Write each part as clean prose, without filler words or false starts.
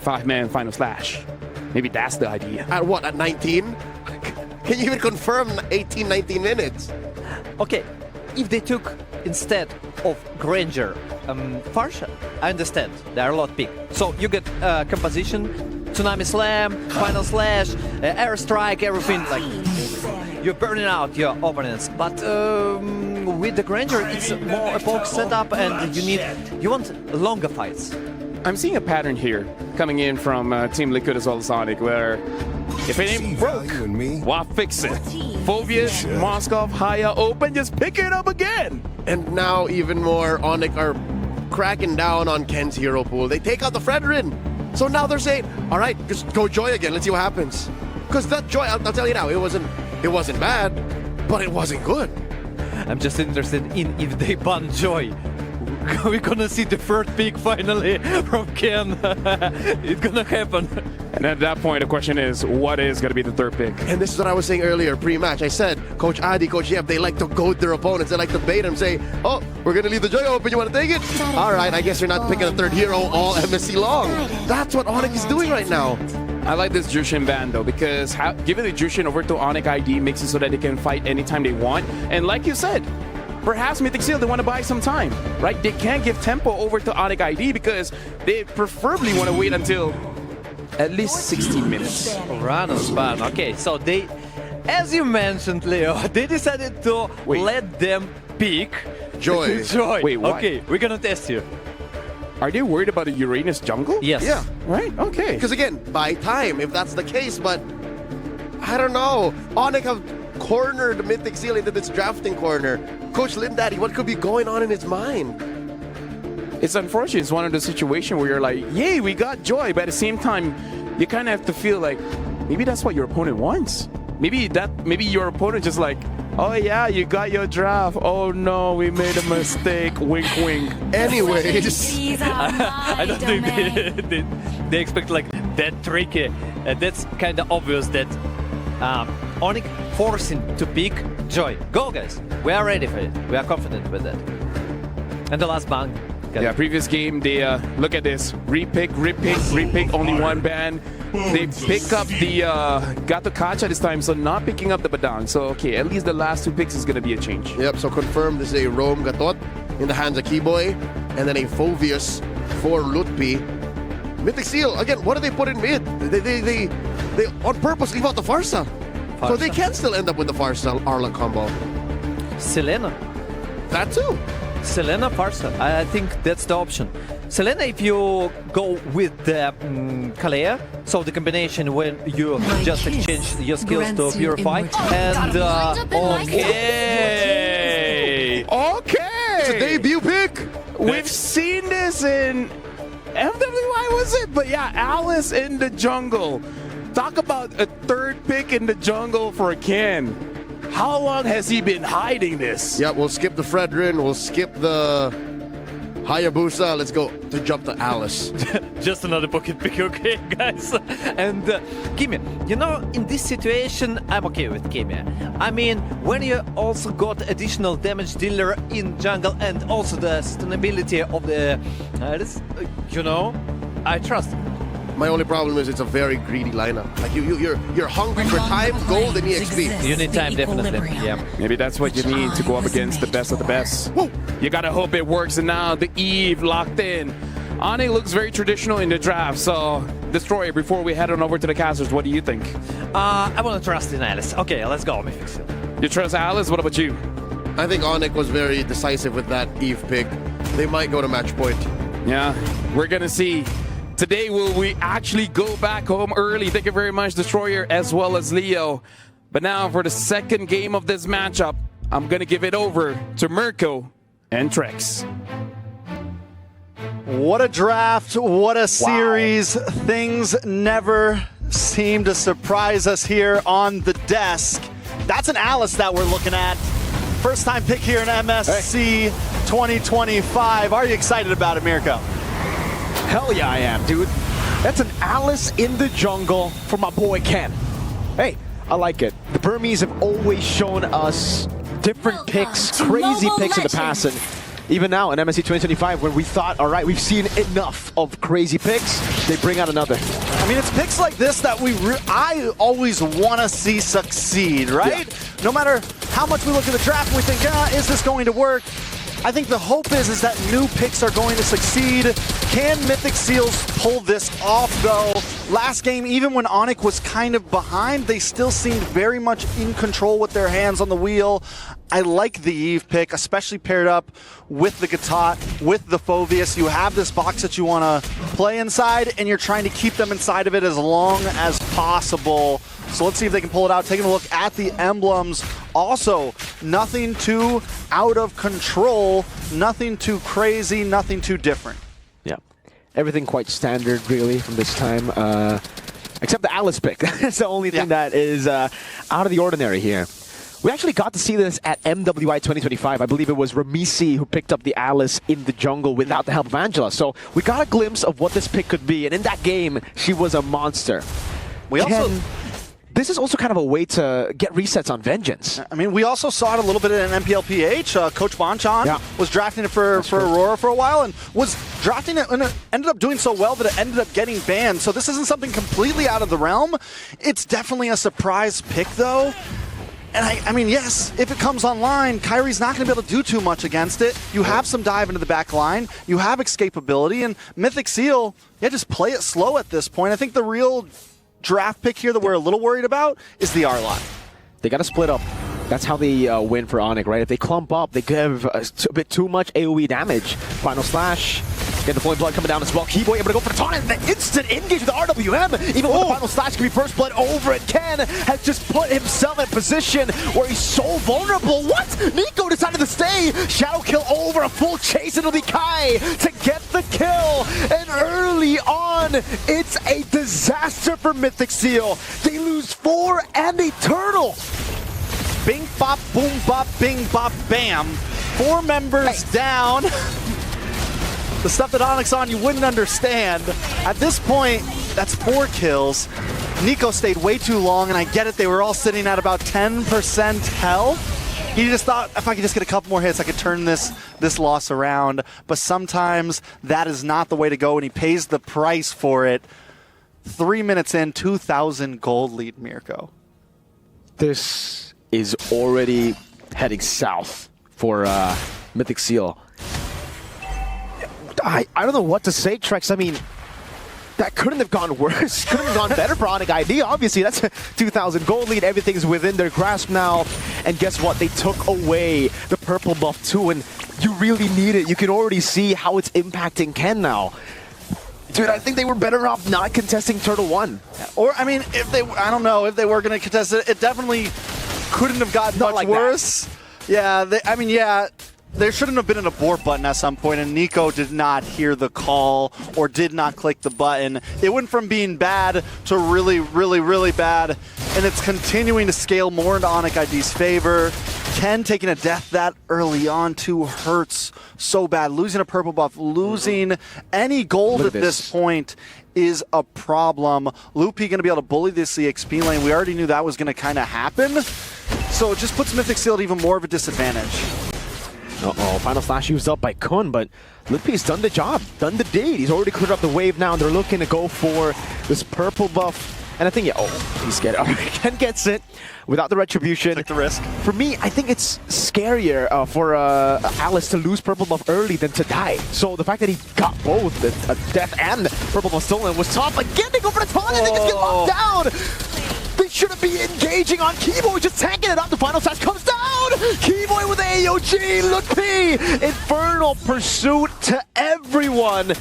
5-man final slash. Maybe that's the idea. At what, at 19? Can you even confirm 18, 19 minutes? Okay, if they took instead of Granger, Farsha, I understand, they are a lot big. So you get composition, Tsunami Slam, Final Slash, Airstrike, everything, like you're burning out your opponents. But with the Granger, it's more a bulk setup and you want longer fights. I'm seeing a pattern here coming in from Team Liquid as well as Onic, where if it ain't broke, why fix it? Phobius, Moskov, Haya open, just pick it up again. And now even more, Onic are cracking down on Ken's hero pool. They take out the Fredrin. So now they're saying, all right, just go Joy again. Let's see what happens. Because that Joy, I'll tell you now, it wasn't bad, but it wasn't good. I'm just interested in if they ban Joy. We're gonna see the third pick finally from Ken. It's gonna happen. And at that point, the question is, what is gonna be the third pick? And this is what I was saying earlier, pre-match. I said, Coach Adi, Coach Yev, they like to goad their opponents. They like to bait them, say, oh, we're gonna leave the Joy open, you wanna take it? All right, I guess you're not picking a third hero all MSC long. That's what Onic is doing right now. I like this Jushin ban though, because giving the Jushin over to Onic ID makes it so that they can fight anytime they want. And like you said, perhaps Mythic Seal, they want to buy some time, right? They can't give tempo over to Onic ID because they preferably want to wait until at least 16 minutes. Rano's ban. Okay, so they, as you mentioned, Leo, they decided to let them pick Joy. Joy. Wait, what? Okay, we're gonna test you. Are they worried about a Uranus jungle? Yes. Yeah. Right? Okay. Because again, buy time if that's the case, but I don't know. Onic have cornered Mythic Seal into this drafting corner. Coach Lindaddy, what could be going on in his mind? It's unfortunate. It's one of the situations where you're like, yay, we got Joy, but at the same time, you kind of have to feel like maybe that's what your opponent wants. Maybe your opponent just like, oh yeah, you got your draft. Oh no, we made a mistake. Wink, wink. Anyways, I don't think they expect like that tricky. That's kind of obvious that Onic forcing to pick Joy. Go guys, we are ready for it. We are confident with that. And the last bang. Yeah, previous game, they look at this. Repick, only one ban. They pick up the Gato Kacha this time, so not picking up the Badang. So, okay, at least the last two picks is going to be a change. Yep, so confirmed this is a Rome Gatot in the hands of Keyboy, and then a Phobius for Lutpi. Mythic Seal, again, what do they put in mid? They on purpose leave out the Farsa. So they can still end up with the Farsa Arla combo. Selena. That too. Selena Farsa. I think that's the option. Selena, if you go with the Kalea, so the combination when you just exchange your skills to purify, and okay, It's a debut pick. We've seen this in FWI, was it? But yeah, Alice in the jungle. Talk about a third pick in the jungle for Ken. How long has he been hiding this? Yeah, we'll skip the Fredrin, we'll skip the Hayabusa, let's go to jump to Alice. Just another pocket pick, okay, guys? And Kimi, you know, in this situation, I'm okay with Kimi. I mean, when you also got additional damage dealer in jungle and also the sustainability of the, you know, I trust him. My only problem is it's a very greedy lineup. Like you're hungry for time, gold, and EXP. You need time, definitely. Yeah. Maybe that's what you need to go up against the best of the best. Woo! You gotta hope it works. And now the Eve locked in. Onic looks very traditional in the draft. So, Destroyer, before we head on over to the casters, what do you think? I want to trust in Alice. Okay, let's go, Mythic Seal. You trust Alice? What about you? I think Onic was very decisive with that Eve pick. They might go to match point. Yeah, we're gonna see. Today, will we actually go back home early? Thank you very much, Destroyer, as well as Leo. But now, for the second game of this matchup, I'm going to give it over to Mirko and Trex. What a draft, what a series. Wow. Things never seem to surprise us here on the desk. That's an Alice that we're looking at. First time pick here in MSC 2025. Are you excited about it, Mirko? Hell yeah, I am, dude. That's an Alice in the jungle for my boy Ken. Hey, I like it. The Burmese have always shown us different picks, crazy picks in the past, and Even now in MSC 2025, when we thought, all right, we've seen enough of crazy picks, they bring out another. I mean, it's picks like this that I always want to see succeed, right? Yeah. No matter how much we look at the draft and we think, is this going to work? I think the hope is that new picks are going to succeed. Can Mythic Seals pull this off, though? Last game, even when Onic was kind of behind, they still seemed very much in control with their hands on the wheel. I like the Eve pick, especially paired up with the Gatot, with the Phoveus. You have this box that you want to play inside, and you're trying to keep them inside of it as long as possible. So let's see if they can pull it out. Taking a look at the emblems. Also, nothing too out of control, nothing too crazy, nothing too different. Yeah, everything quite standard, really, from this time. Except the Alice pick. That's the only thing that is out of the ordinary here. We actually got to see this at MWI 2025. I believe it was Ramisi who picked up the Alice in the jungle without the help of Angela. So we got a glimpse of what this pick could be. And in that game, she was a monster. This is also kind of a way to get resets on Vengeance. I mean, we also saw it a little bit in MPLPH. Coach Bonchan was drafting it for Aurora for a while and was drafting it and it ended up doing so well that it ended up getting banned. So this isn't something completely out of the realm. It's definitely a surprise pick, though. And I mean, yes, if it comes online, Kyrie's not going to be able to do too much against it. You have some dive into the back line. You have escapability. And Mythic Seal, just play it slow at this point. I think the real draft pick here that we're a little worried about is the R-Lot. They got to split up. That's how they win for Onic, right? If they clump up, they give a bit too much AoE damage. Final Slash. Get the Flowing Blood coming down as well. Keyboy able to go for the taunt and the instant engage with the RWM. Even with the Final Slash can be First Blood over it. Ken has just put himself in a position where he's so vulnerable. What? Nico decided to stay. Shadow kill over a full chase. It'll be Kai to get the kill. And early on, it's a disaster for Mythic Seal. They lose 4 and a turtle. Bing, bop, boom, bop, bing, bop, bam. 4 members down. The stuff that Onyx on you wouldn't understand. At this point, that's 4 kills. Nico stayed way too long, and I get it. They were all sitting at about 10% health. He just thought, if I could just get a couple more hits, I could turn this loss around. But sometimes that is not the way to go, and he pays the price for it. 3 minutes in, 2,000 gold lead, Mirko. This is already heading south for Mythic Seal. I don't know what to say, Trex. I mean, that couldn't have gone worse. Couldn't have gone better for Onic ID. Obviously, that's a 2,000 gold lead. Everything's within their grasp now. And guess what? They took away the purple buff too, and you really need it. You can already see how it's impacting Ken now. Dude, I think they were better off not contesting Turtle 1. Or, I mean, I don't know, if they were going to contest it, it definitely couldn't have gotten much worse. That. Yeah, there shouldn't have been an abort button at some point, and Nico did not hear the call or did not click the button. It went from being bad to really, really, really bad, and it's continuing to scale more into Onic ID's favor. Ken taking a death that early on too hurts so bad. Losing a purple buff, losing any gold at this point is a problem. Loopy going to be able to bully this EXP lane. We already knew that was going to kind of happen, so it just puts Mythic Seal at even more of a disadvantage. Uh-oh, Final Slash used up by Kun, but Lippy's done the job, done the deed. He's already cleared up the wave now, and they're looking to go for this purple buff. And I think, he's getting it. Ken gets it without the retribution. Take the risk. For me, I think it's scarier for Alice to lose purple buff early than to die. So the fact that he got both, a death and purple buff stolen, was tough. Again, they go for the taunt, and they just get locked down. They shouldn't be engaging on Keyboy, just tanking it up. The Final Slash comes down. Keyboy with AOG. Look, Infernal Pursuit to everyone.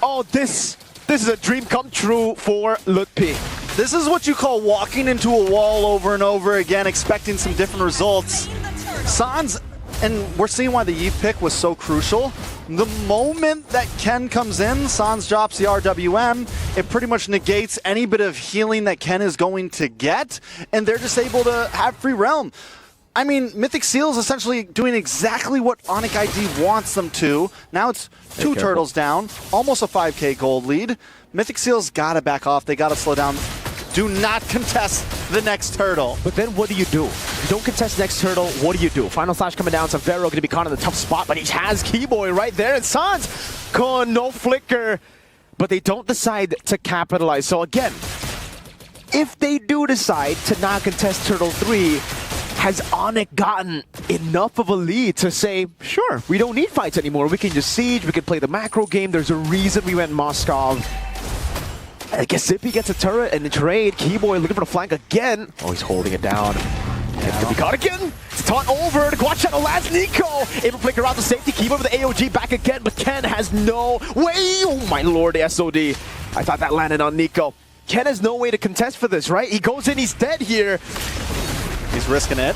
Oh, this is a dream come true for Lutpi. This is what you call walking into a wall over and over again, expecting some different results. Sans, and we're seeing why the Eve pick was so crucial. The moment that Ken comes in, Sans drops the RWM, it pretty much negates any bit of healing that Ken is going to get, and they're just able to have free realm. I mean, Mythic Seal is essentially doing exactly what Onic ID wants them to. Now it's 2 turtles down, almost a 5k gold lead. Mythic Seal's got to back off. They got to slow down. Do not contest the next turtle. But then what do? You don't contest next turtle, what do? Final Slash coming down, Severo going to be caught in the tough spot, but he has Keyboy right there, and Sans, no flicker, but they don't decide to capitalize. So again, if they do decide to not contest Turtle 3, has Onic gotten enough of a lead to say, sure, we don't need fights anymore, we can just siege, we can play the macro game, there's a reason we went Moskov. I guess Zippy gets a turret and a trade. Keyboy looking for the flank again. Oh, he's holding it down. It's gonna be caught again. It's taunt over. The quad channel lands Nico. Able to flicker out the safety. Keyboy with the AOG back again, but Ken has no way. Oh my lord, the SOD. I thought that landed on Nico. Ken has no way to contest for this, right? He goes in, he's dead here. He's risking it.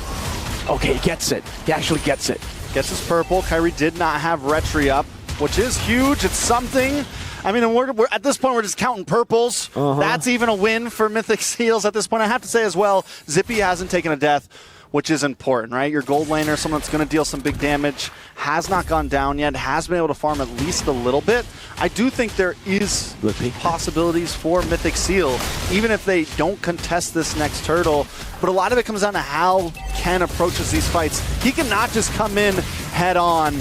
Okay, he gets it. He actually gets it. Gets his purple. Kyrie did not have Retri up, which is huge. It's something. I mean, we're at this point, we're just counting purples. That's even a win for Mythic Seals at this point. I have to say as well, Zippy hasn't taken a death, which is important, right? Your gold laner, someone that's going to deal some big damage, has not gone down yet, has been able to farm at least a little bit. I do think there is possibilities for Mythic Seal, even if they don't contest this next turtle. But a lot of it comes down to how Ken approaches these fights. He cannot just come in head on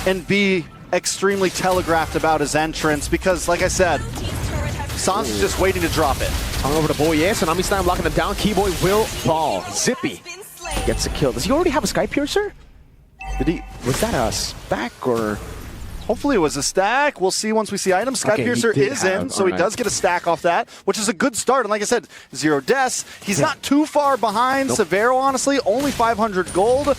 and be extremely telegraphed about his entrance because, like I said, Sans is just waiting to drop it. On over to Boye, Tsunami Slam locking him down. Keyboy will fall. Zippy gets a kill. Does he already have a Sky Piercer? Was that a stack or? Hopefully it was a stack. We'll see once we see items. Sky Piercer is in, so he does get a stack off that, which is a good start. And like I said, 0 deaths. He's not too far behind Severo, honestly. Only 500 gold.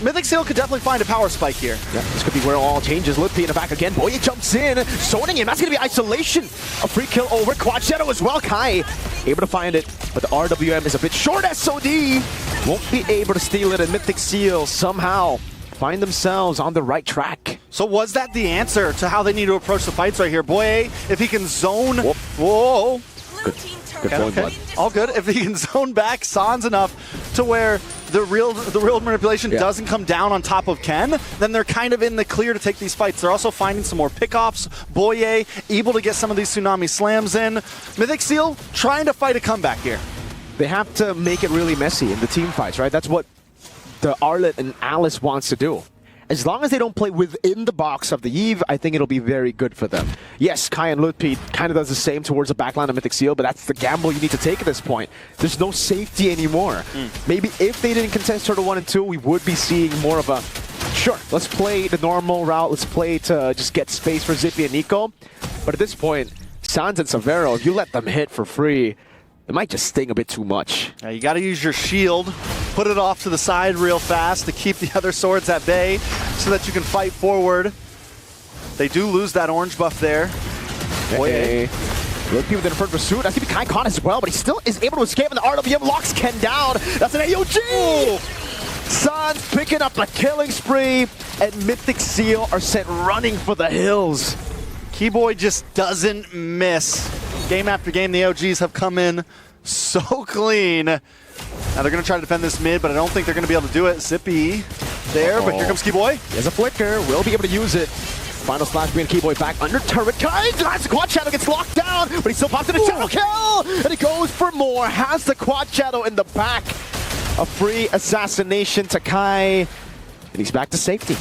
Mythic Seal could definitely find a power spike here. Yeah, this could be where it all changes. Lippy in the back again. Boye jumps in, zoning him. That's going to be isolation. A free kill over. Quad Shadow as well. Kai able to find it, but the RWM is a bit short. SOD won't be able to steal it, and Mythic Seal somehow find themselves on the right track. So was that the answer to how they need to approach the fights right here? Boye, if he can zone... Whoa. Good point, bud. All good. If he can zone back Sans enough to where the real manipulation doesn't come down on top of Ken, then they're kind of in the clear to take these fights. They're also finding some more pickoffs. Boye able to get some of these Tsunami Slams in. Mythic Seal trying to fight a comeback here. They have to make it really messy in the team fights, right? That's what the Arlet and Alice wants to do. As long as they don't play within the box of the Eve, I think it'll be very good for them. Yes, Kai and Lutpi kind of does the same towards the backline of Mythic Seal, but that's the gamble you need to take at this point. There's no safety anymore. Maybe if they didn't contest Turtle 1 and 2, we would be seeing more of a, sure, let's play the normal route, let's play to just get space for Zippy and Nico. But at this point, Sans and Severo, if you let them hit for free, it might just sting a bit too much. Yeah, you got to use your shield, put it off to the side real fast to keep the other swords at bay so that you can fight forward. They do lose that orange buff there. Hey. Good people in front pursuit. That's going to be Kai caught as well, but he still is able to escape, and the RWM locks Ken down. That's an AOG! Ooh. Sans picking up the killing spree, and Mythic Seal are sent running for the hills. Keyboy just doesn't miss. Game after game, the OGs have come in so clean. Now they're going to try to defend this mid, but I don't think they're going to be able to do it. Zippy there, but here comes Keyboy. There's a flicker. Will be able to use it. Final slash being Keyboy back under turret. The quad shadow gets locked down, but he still pops in a shadow kill, and he goes for more. Has the quad shadow in the back. A free assassination to Kai, and he's back to safety.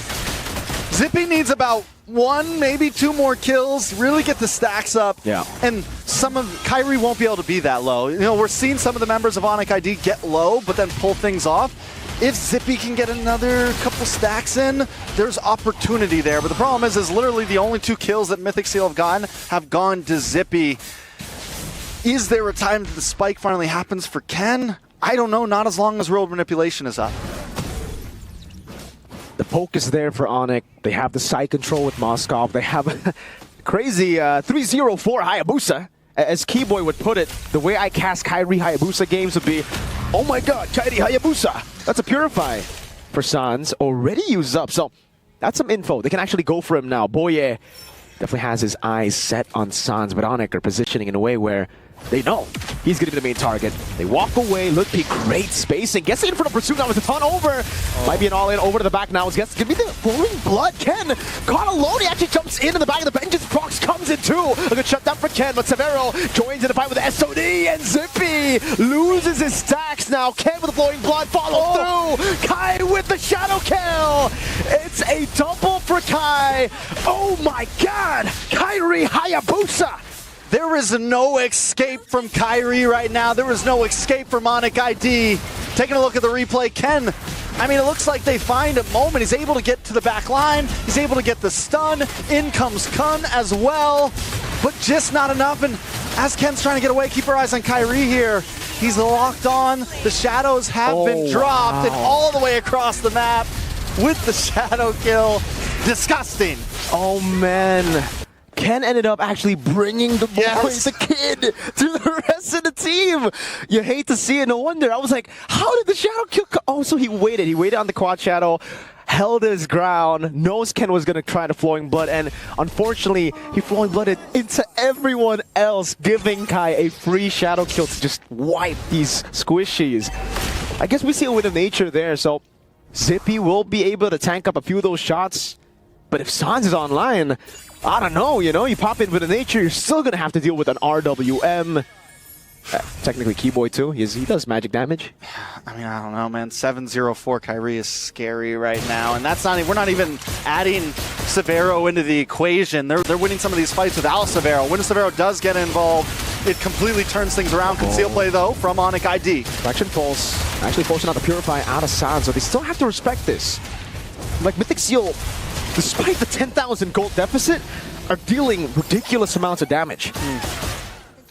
Zippy needs about 1, maybe 2 more kills, really get the stacks up. Yeah. And some of Kyrie won't be able to be that low. You know, we're seeing some of the members of Onic ID get low, but then pull things off. If Zippy can get another couple stacks in, there's opportunity there. But the problem is literally the only 2 kills that Mythic Seal have gone to Zippy. Is there a time that the spike finally happens for Ken? I don't know, not as long as World Manipulation is up. The poke is there for Onic. They have the side control with Moskov. They have a crazy 304 Hayabusa. As Keyboy would put it, the way I cast Kyrie Hayabusa games would be, oh my god, Kyrie Hayabusa! That's a Purify for Sans. Already used up, so that's some info. They can actually go for him now. Boye definitely has his eyes set on Sans, but Onic are positioning in a way where they know He's going to be the main target. They walk away. Ludwig, great spacing. Gets in front of Pursuit now with a ton over. Might be an all-in over to the back now. It's going to be the Flowing Blood. Ken got alone. He actually jumps in the back of the vengeance. Prox comes in too. A good shutdown for Ken, but Severo joins in the fight with the SOD, and Zippy loses his stacks now. Ken with the Flowing Blood follow through. Kai with the shadow kill. It's a double for Kai. Oh my god. Kairi Hayabusa. There is no escape from Kyrie right now. There is no escape from Onic ID. Taking a look at the replay, Ken, I mean, it looks like they find a moment. He's able to get to the back line. He's able to get the stun. In comes Kun as well, but just not enough. And as Ken's trying to get away, keep our eyes on Kyrie here. He's locked on. The shadows have been dropped and all the way across the map with the shadow kill. Disgusting. Oh man. Ken ended up actually bringing the boy, the kid, to the rest of the team. You hate to see it, no wonder. I was like, how did the shadow kill? Oh, so he waited. He waited on the quad shadow, held his ground, knows Ken was going to try the Flowing Blood, and unfortunately, he Flowing Blooded into everyone else, giving Kai a free shadow kill to just wipe these squishies. I guess we see a win of nature there, so Zippy will be able to tank up a few of those shots, but if Sans is online, I don't know, you know, you pop in with a nature, you're still going to have to deal with an RWM. Technically Keyboy too, he does magic damage. I mean, I don't know, man. 7-0-4 Kyrie is scary right now, and that's not. We're not even adding Severo into the equation. They're winning some of these fights without Severo. When Severo does get involved, it completely turns things around. Conceal play though from Onic ID. Fraction Pulse, actually forcing out the Purify out of Sans, so they still have to respect this. Like Mythic Seal, despite the 10,000 gold deficit, are dealing ridiculous amounts of damage.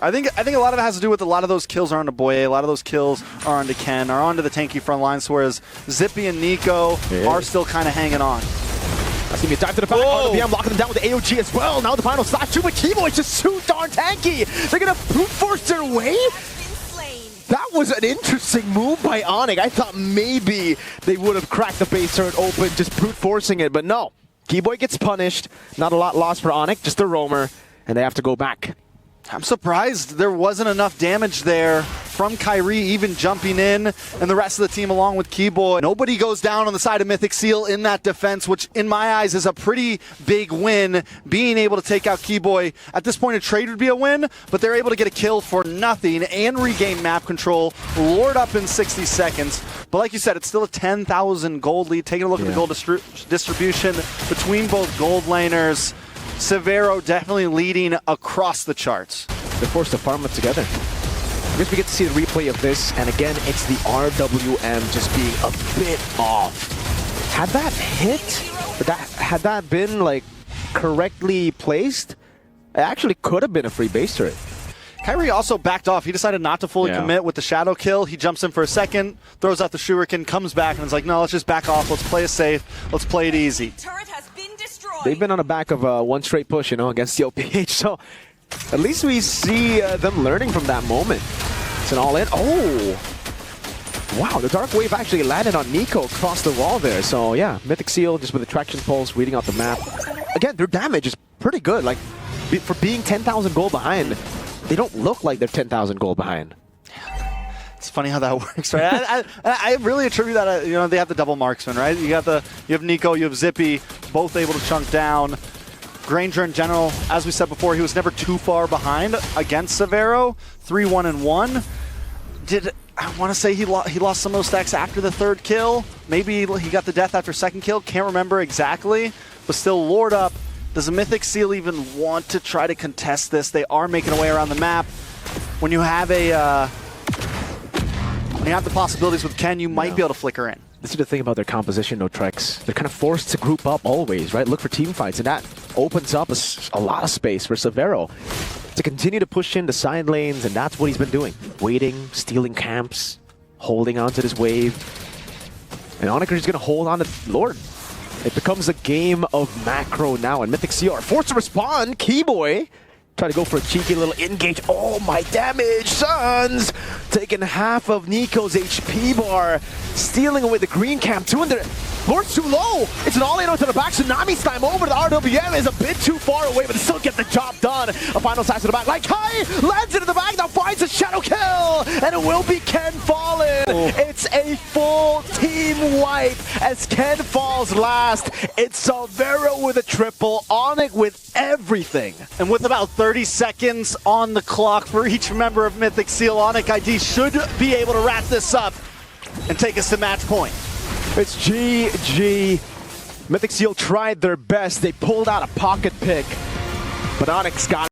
I think a lot of it has to do with a lot of those kills are onto Boye, a lot of those kills are onto Ken, are onto the tanky front lines, whereas Zippy and Nico are still kind of hanging on. That's going to be a dive to the back. RWM locking them down with the AOG as well. Now the final slash too, but Keyboy is just too darn tanky. They're going to brute force their way? That was an interesting move by Onic. I thought maybe they would have cracked the base turret open, just brute forcing it, but no. Keyboy gets punished. Not a lot lost for Onic, just a roamer, and they have to go back. I'm surprised there wasn't enough damage there from Kyrie even jumping in and the rest of the team along with Keyboy. Nobody goes down on the side of Mythic Seal in that defense, which in my eyes is a pretty big win. Being able to take out Keyboy, at this point a trade would be a win, but they're able to get a kill for nothing and regain map control, lord up in 60 seconds. But like you said, it's still a 10,000 gold lead. Taking a look at the gold distribution between both gold laners. Severo definitely leading across the charts. They're forced to farm it together. I guess we get to see the replay of this, and again, it's the RWM just being a bit off. Had that hit, had that been like correctly placed, it actually could have been a free base turret. Kyrie also backed off. He decided not to fully commit with the shadow kill. He jumps in for a second, throws out the shuriken, comes back, and is like, no, let's just back off. Let's play it safe. Let's play it easy. They've been on the back of one straight push, you know, against the OPH, so at least we see them learning from that moment. It's an all-in. Oh! Wow, the Dark Wave actually landed on Nico across the wall there. So yeah, Mythic Seal just with the Traction Pulse, reading out the map. Again, their damage is pretty good. Like, for being 10,000 gold behind, they don't look like they're 10,000 gold behind. It's funny how that works, right? I really attribute that, you know, they have the double marksman, right? You have Nico, you have Zippy, both able to chunk down. Granger in general, as we said before, he was never too far behind against Severo. 3-1-1. I want to say he lost some of those stacks after the third kill. Maybe he got the death after second kill. Can't remember exactly, but still lord up. Does the Mythic Seal even want to try to contest this? They are making a way around the map. When you have when you have the possibilities with Ken, you might be able to flicker in. This is the thing about their composition, no Trex. They're kind of forced to group up always, right? Look for team fights, and that opens up a lot of space for Severo to continue to push in the side lanes, and that's what he's been doing. Waiting, stealing camps, holding on to this wave. And Onic is going to hold on to Lord. It becomes a game of macro now, and Mythic Seal are forced to respond. Keyboy try to go for a cheeky little engage. Oh, my damage, Sons! Taking half of Nico's HP bar, stealing away the green camp. 200. Lord's too low. It's an all-in to the back. Tsunami slime over to the RWM is a bit too far away, but still get the job done. A final slash to the back. Like Kai lands into the back. Now 5 finds a shadow kill, and it will be Ken Fallen. It's a full team wipe as Ken falls last. It's Salvero with a triple, Onic with everything. And with about 30 seconds on the clock for each member of Mythic Seal, Onic ID should be able to wrap this up and take us to match point. It's GG. Mythic Seal tried their best. They pulled out a pocket pick, but Onyx got